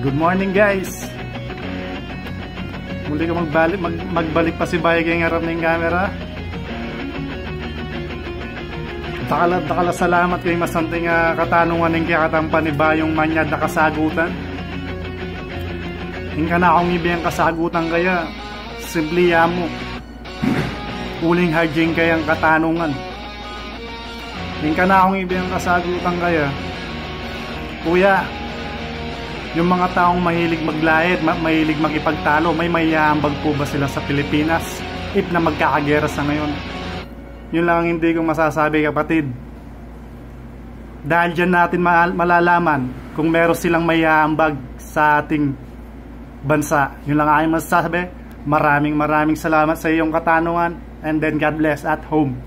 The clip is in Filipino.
Good morning guys. Muli ko magbalik pa si Baye kay ngarap na yung camera. Dakala salamat kay masanting katanungan ng kakatampan ni Bayong manyad na kasagutan. Hingga na akong ibiyang kasagutan kaya simple mo. Uling harding kayang katanungan. Hingga na akong ibiyang kasagutan kaya kuya, yung mga taong mahilig maglait, mahilig magipagtalo, may mayambag po ba sila sa Pilipinas if na magkakagera sa ngayon? Yun lang ang hindi ko masasabi kapatid. Dahil dyan natin malalaman kung meron silang mayambag sa ating bansa. Yun lang ang masasabi. Maraming salamat sa iyong katanungan, and then God bless at home.